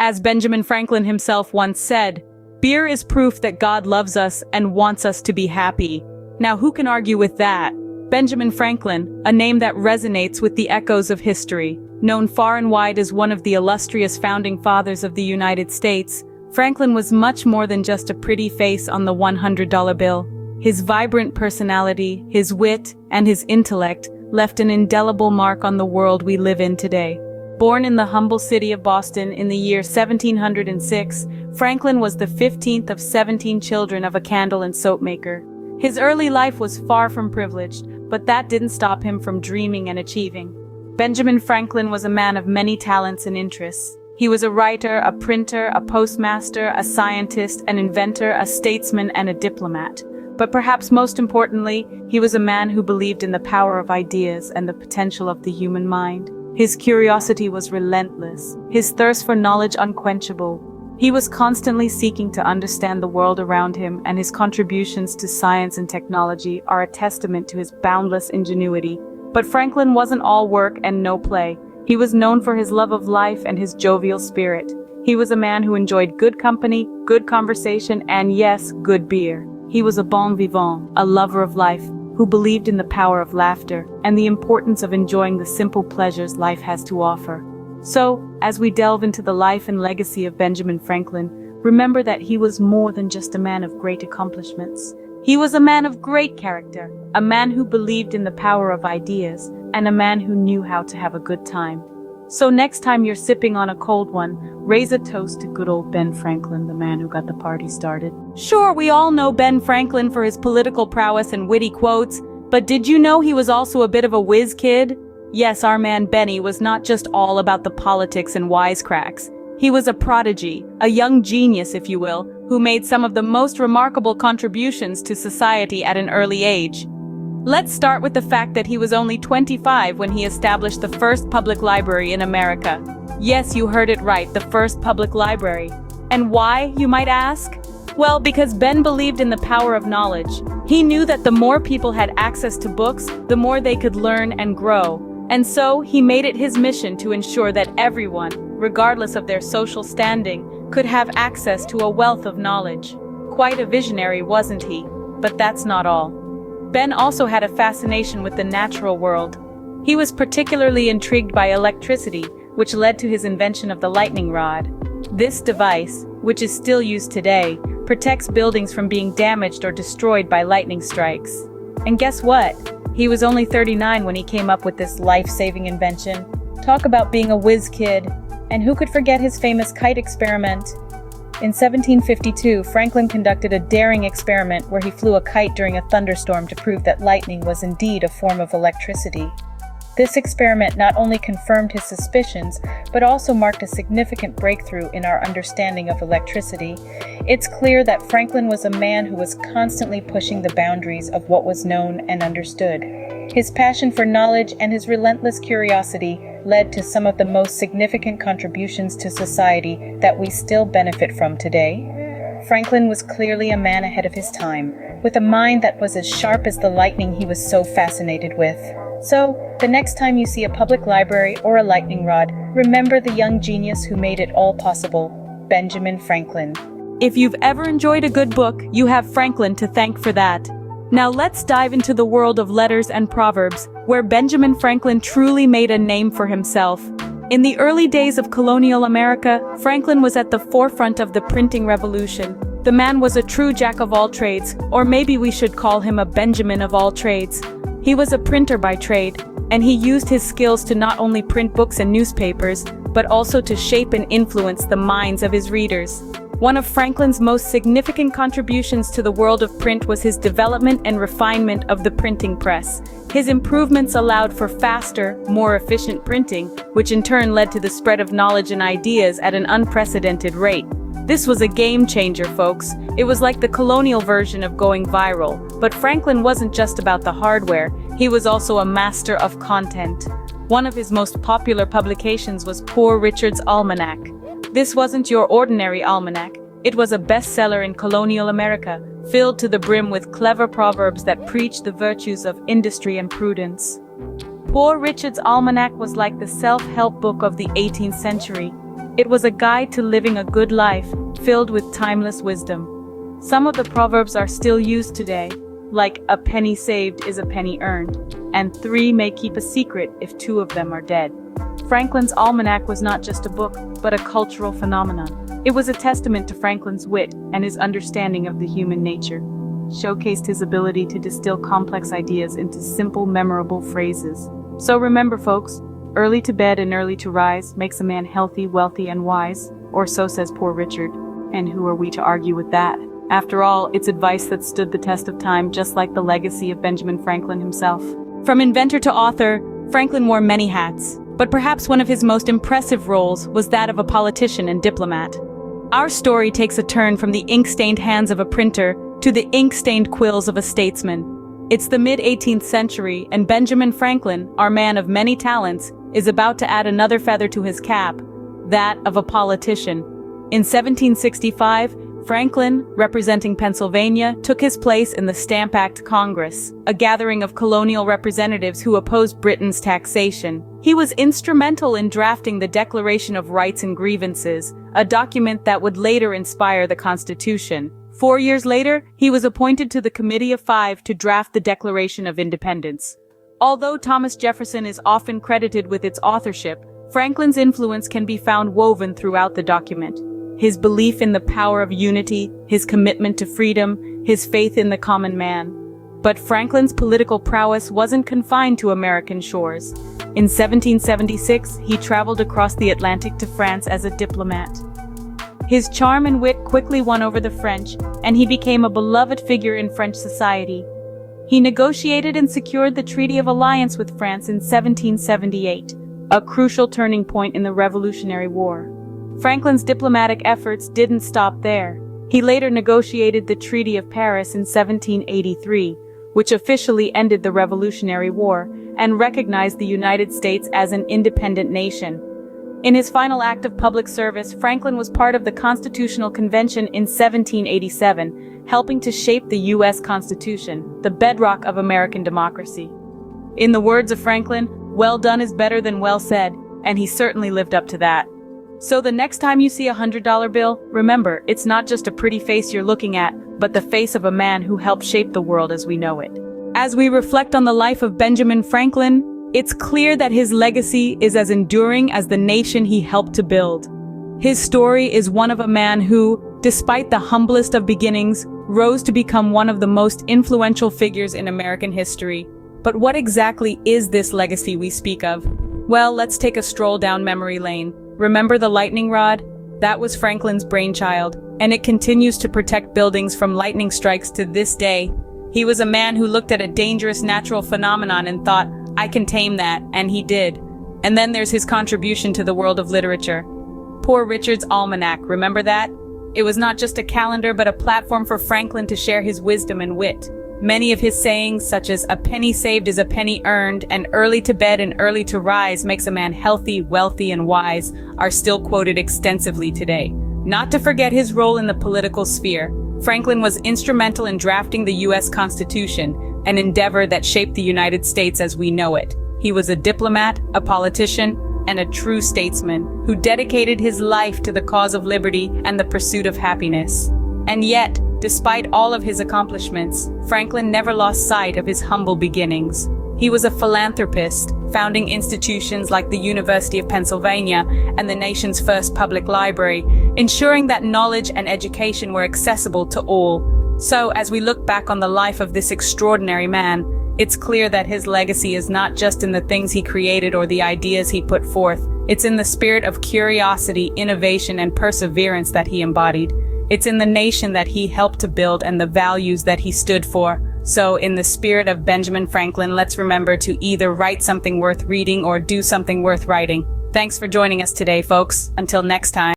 As Benjamin Franklin himself once said, "Beer is proof that God loves us and wants us to be happy." Now who can argue with that? Benjamin Franklin, a name that resonates with the echoes of history. Known far and wide as one of the illustrious founding fathers of the United States, Franklin was much more than just a pretty face on the $100 bill. His vibrant personality, his wit, and his intellect left an indelible mark on the world we live in today. Born in the humble city of Boston in the year 1706, Franklin was the 15th of 17 children of a candle and soap maker. His early life was far from privileged, but that didn't stop him from dreaming and achieving. Benjamin Franklin was a man of many talents and interests. He was a writer, a printer, a postmaster, a scientist, an inventor, a statesman, and a diplomat. But perhaps most importantly, he was a man who believed in the power of ideas and the potential of the human mind. His curiosity was relentless, his thirst for knowledge unquenchable. He was constantly seeking to understand the world around him, and his contributions to science and technology are a testament to his boundless ingenuity. But Franklin wasn't all work and no play. He was known for his love of life and his jovial spirit. He was a man who enjoyed good company, good conversation, and yes, good beer. He was a bon vivant, a lover of life, who believed in the power of laughter and the importance of enjoying the simple pleasures life has to offer. So, as we delve into the life and legacy of Benjamin Franklin, remember that he was more than just a man of great accomplishments. He was a man of great character, a man who believed in the power of ideas, and a man who knew how to have a good time. So next time you're sipping on a cold one, raise a toast to good old Ben Franklin, the man who got the party started. Sure, we all know Ben Franklin for his political prowess and witty quotes, but did you know he was also a bit of a whiz kid? Yes, our man Benny was not just all about the politics and wisecracks. He was a prodigy, a young genius, if you will, who made some of the most remarkable contributions to society at an early age. Let's start with the fact that he was only 25 when he established the first public library in America. Yes, you heard it right, the first public library. And why, you might ask? Well, because Ben believed in the power of knowledge. He knew that the more people had access to books, the more they could learn and grow. And so, he made it his mission to ensure that everyone, regardless of their social standing, could have access to a wealth of knowledge. Quite a visionary, wasn't he? But that's not all. Ben also had a fascination with the natural world. He was particularly intrigued by electricity, which led to his invention of the lightning rod. This device, which is still used today, protects buildings from being damaged or destroyed by lightning strikes. And guess what? He was only 39 when he came up with this life-saving invention. Talk about being a whiz kid. And who could forget his famous kite experiment? In 1752, Franklin conducted a daring experiment where he flew a kite during a thunderstorm to prove that lightning was indeed a form of electricity. This experiment not only confirmed his suspicions, but also marked a significant breakthrough in our understanding of electricity. It's clear that Franklin was a man who was constantly pushing the boundaries of what was known and understood. His passion for knowledge and his relentless curiosity led to some of the most significant contributions to society that we still benefit from today. Franklin was clearly a man ahead of his time, with a mind that was as sharp as the lightning he was so fascinated with. So, the next time you see a public library or a lightning rod, remember the young genius who made it all possible, Benjamin Franklin. If you've ever enjoyed a good book, you have Franklin to thank for that. Now let's dive into the world of letters and proverbs, where Benjamin Franklin truly made a name for himself. In the early days of colonial America, Franklin was at the forefront of the printing revolution. The man was a true jack of all trades, or maybe we should call him a Benjamin of all trades. He was a printer by trade, and he used his skills to not only print books and newspapers, but also to shape and influence the minds of his readers. One of Franklin's most significant contributions to the world of print was his development and refinement of the printing press. His improvements allowed for faster, more efficient printing, which in turn led to the spread of knowledge and ideas at an unprecedented rate. This was a game changer, folks. It was like the colonial version of going viral. But Franklin wasn't just about the hardware, he was also a master of content. One of his most popular publications was Poor Richard's Almanack. This wasn't your ordinary almanac. It was a bestseller in colonial America, filled to the brim with clever proverbs that preached the virtues of industry and prudence. Poor Richard's Almanack was like the self-help book of the 18th century. It was a guide to living a good life, filled with timeless wisdom. Some of the proverbs are still used today, like "a penny saved is a penny earned," and "three may keep a secret if two of them are dead." Franklin's Almanack was not just a book, but a cultural phenomenon. It was a testament to Franklin's wit and his understanding of the human nature, showcased his ability to distill complex ideas into simple, memorable phrases. So remember, folks, early to bed and early to rise makes a man healthy, wealthy, and wise, or so says Poor Richard. And who are we to argue with that? After all, it's advice that stood the test of time, just like the legacy of Benjamin Franklin himself. From inventor to author, Franklin wore many hats, but perhaps one of his most impressive roles was that of a politician and diplomat. Our story takes a turn from the ink-stained hands of a printer to the ink-stained quills of a statesman. It's the mid-18th century, and Benjamin Franklin, our man of many talents, is about to add another feather to his cap, that of a politician. In 1765, Franklin, representing Pennsylvania, took his place in the Stamp Act Congress, a gathering of colonial representatives who opposed Britain's taxation. He was instrumental in drafting the Declaration of Rights and Grievances, a document that would later inspire the Constitution. 4 years later, he was appointed to the Committee of Five to draft the Declaration of Independence. Although Thomas Jefferson is often credited with its authorship, Franklin's influence can be found woven throughout the document. His belief in the power of unity, his commitment to freedom, his faith in the common man. But Franklin's political prowess wasn't confined to American shores. In 1776, he traveled across the Atlantic to France as a diplomat. His charm and wit quickly won over the French, and he became a beloved figure in French society. He negotiated and secured the Treaty of Alliance with France in 1778, a crucial turning point in the Revolutionary War. Franklin's diplomatic efforts didn't stop there. He later negotiated the Treaty of Paris in 1783, which officially ended the Revolutionary War and recognized the United States as an independent nation. In his final act of public service, Franklin was part of the Constitutional Convention in 1787, helping to shape the U.S. Constitution, the bedrock of American democracy. In the words of Franklin, "Well done is better than well said," and he certainly lived up to that. So the next time you see a $100 bill, remember, it's not just a pretty face you're looking at, but the face of a man who helped shape the world as we know it. As we reflect on the life of Benjamin Franklin, it's clear that his legacy is as enduring as the nation he helped to build. His story is one of a man who, despite the humblest of beginnings, rose to become one of the most influential figures in American history. But what exactly is this legacy we speak of? Well, let's take a stroll down memory lane. Remember the lightning rod? That was Franklin's brainchild, and it continues to protect buildings from lightning strikes to this day. He was a man who looked at a dangerous natural phenomenon and thought, "I can tame that," and he did. And then there's his contribution to the world of literature. Poor Richard's Almanack, remember that? It was not just a calendar, but a platform for Franklin to share his wisdom and wit. Many of his sayings, such as "a penny saved is a penny earned," and "early to bed and early to rise makes a man healthy, wealthy, and wise," are still quoted extensively today. Not to forget his role in the political sphere. Franklin was instrumental in drafting the U.S. Constitution, an endeavor that shaped the United States as we know it. He was a diplomat, a politician, and a true statesman who dedicated his life to the cause of liberty and the pursuit of happiness. And yet, despite all of his accomplishments, Franklin never lost sight of his humble beginnings. He was a philanthropist, founding institutions like the University of Pennsylvania and the nation's first public library, ensuring that knowledge and education were accessible to all. So, as we look back on the life of this extraordinary man, it's clear that his legacy is not just in the things he created or the ideas he put forth. It's in the spirit of curiosity, innovation, and perseverance that he embodied. It's in the nation that he helped to build and the values that he stood for. So, in the spirit of Benjamin Franklin, let's remember to either write something worth reading or do something worth writing. Thanks for joining us today, folks. Until next time.